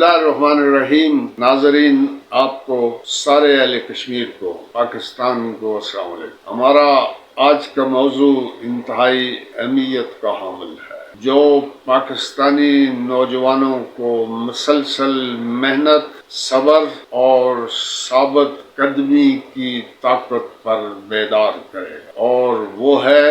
بسم اللہ الرحمن الرحیم. ناظرین، آپ کو سارے اہل کشمیر کو، پاکستان کو السلام علیکم. ہمارا آج کا موضوع انتہائی اہمیت کا حامل ہے، جو پاکستانی نوجوانوں کو مسلسل محنت، صبر اور ثابت قدمی کی طاقت پر بیدار کرے گا، اور وہ ہے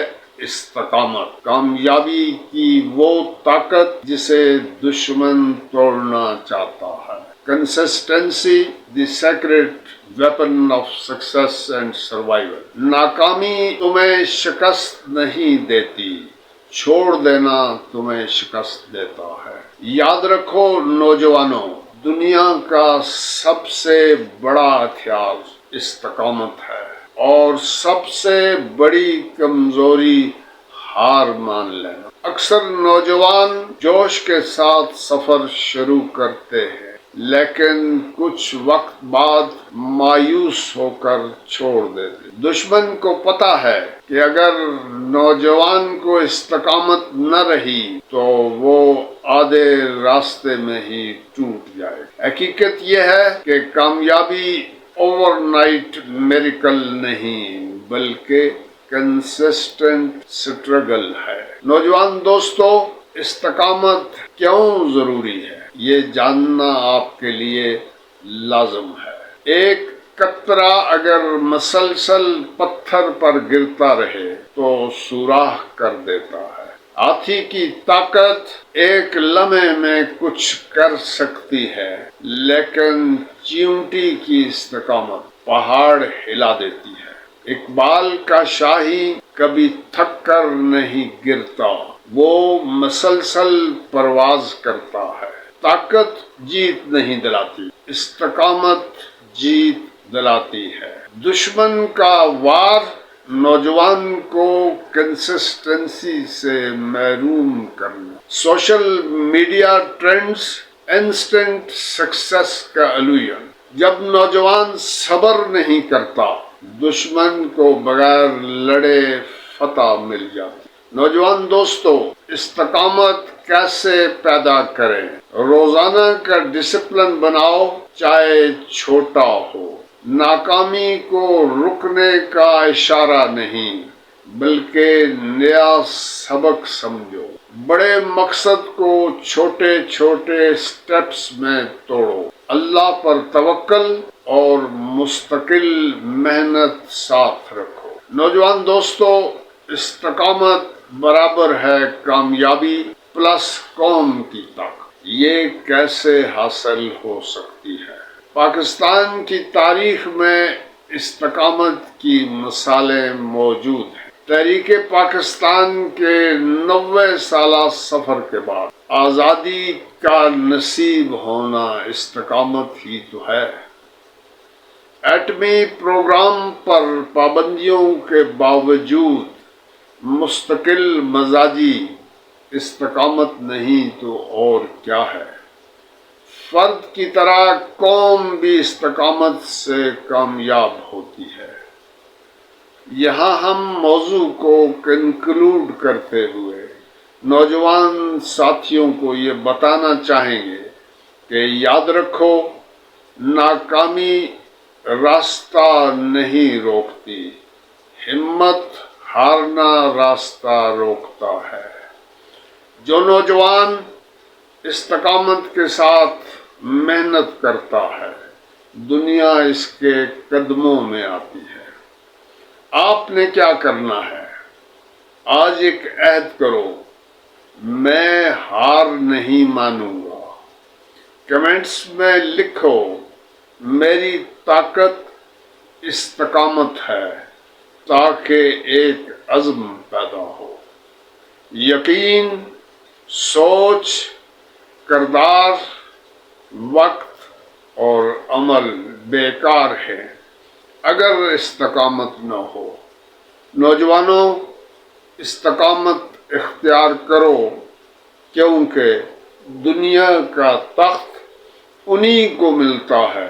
استقامت. کامیابی کی وہ طاقت جسے دشمن توڑنا چاہتا ہے. Consistency the secret weapon of success and survival. ناکامی تمہیں شکست نہیں دیتی، چھوڑ دینا تمہیں شکست دیتا ہے. یاد رکھو نوجوانوں، دنیا کا سب سے بڑا ہتھیار استقامت ہے، اور سب سے بڑی کمزوری ہار مان لینا. اکثر نوجوان جوش کے ساتھ سفر شروع کرتے ہیں، لیکن کچھ وقت بعد مایوس ہو کر چھوڑ دیتے. دشمن کو پتا ہے کہ اگر نوجوان کو استقامت نہ رہی تو وہ آدھے راستے میں ہی ٹوٹ جائے. حقیقت یہ ہے کہ کامیابی اوور نائٹ میریکل نہیں، بلکہ کنسسٹنٹ سٹرگل ہے. نوجوان دوستو، استقامت کیوں ضروری ہے یہ جاننا آپ کے لیے لازم ہے. ایک قطرہ اگر مسلسل پتھر پر گرتا رہے تو سوراخ کر دیتا ہے. ہاتھی کی طاقت ایک لمحے میں کچھ کر سکتی ہے، لیکن چیونٹی کی استقامت پہاڑ ہلا دیتی ہے. اقبال کا شاہی کبھی تھک کر نہیں گرتا، وہ مسلسل پرواز کرتا ہے. طاقت جیت نہیں دلاتی، استقامت جیت دلاتی ہے. دشمن کا وار نوجوان کو کنسسٹنسی سے محروم کرنا. Social media trends instant success کا الوژن. جب نوجوان صبر نہیں کرتا، دشمن کو بغیر لڑے فتح مل جاتی. نوجوان دوستو، استقامت کیسے پیدا کریں؟ روزانہ کا ڈسپلن بناؤ، چاہے چھوٹا ہو. ناکامی کو رکنے کا اشارہ نہیں، بلکہ نیا سبق سمجھو. بڑے مقصد کو چھوٹے چھوٹے سٹیپس میں توڑو. اللہ پر توکل اور مستقل محنت ساتھ رکھو. نوجوان دوستو، استقامت برابر ہے کامیابی پلس قوم کی طاقت. یہ کیسے حاصل ہو سکتی ہے؟ پاکستان کی تاریخ میں استقامت کی مثالیں موجود ہیں. تحریک پاکستان کے 90 سالہ سفر کے بعد آزادی کا نصیب ہونا استقامت ہی تو ہے. ایٹمی پروگرام پر پابندیوں کے باوجود مستقل مزاجی استقامت نہیں تو اور کیا ہے. فرد کی طرح قوم بھی استقامت سے کامیاب ہوتی ہے. یہاں ہم موضوع کو کنکلوڈ کرتے ہوئے نوجوان ساتھیوں کو یہ بتانا چاہیں گے کہ یاد رکھو، ناکامی راستہ نہیں روکتی، ہمت ہارنا راستہ روکتا ہے. جو نوجوان استقامت کے ساتھ محنت کرتا ہے، دنیا اس کے قدموں میں آتی ہے. آپ نے کیا کرنا ہے؟ آج ایک عہد کرو، میں ہار نہیں مانوں گا. کمنٹس میں لکھو، میری طاقت استقامت ہے، تاکہ ایک عزم پیدا ہو. یقین، سوچ، کردار، وقت اور عمل بیکار ہے اگر استقامت نہ ہو. نوجوانوں، استقامت اختیار کرو، کیونکہ دنیا کا تخت انہی کو ملتا ہے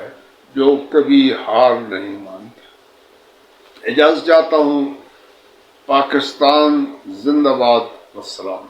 جو کبھی ہار نہیں مانتے. اجازت چاہتا ہوں. پاکستان زندہ باد. والسلام.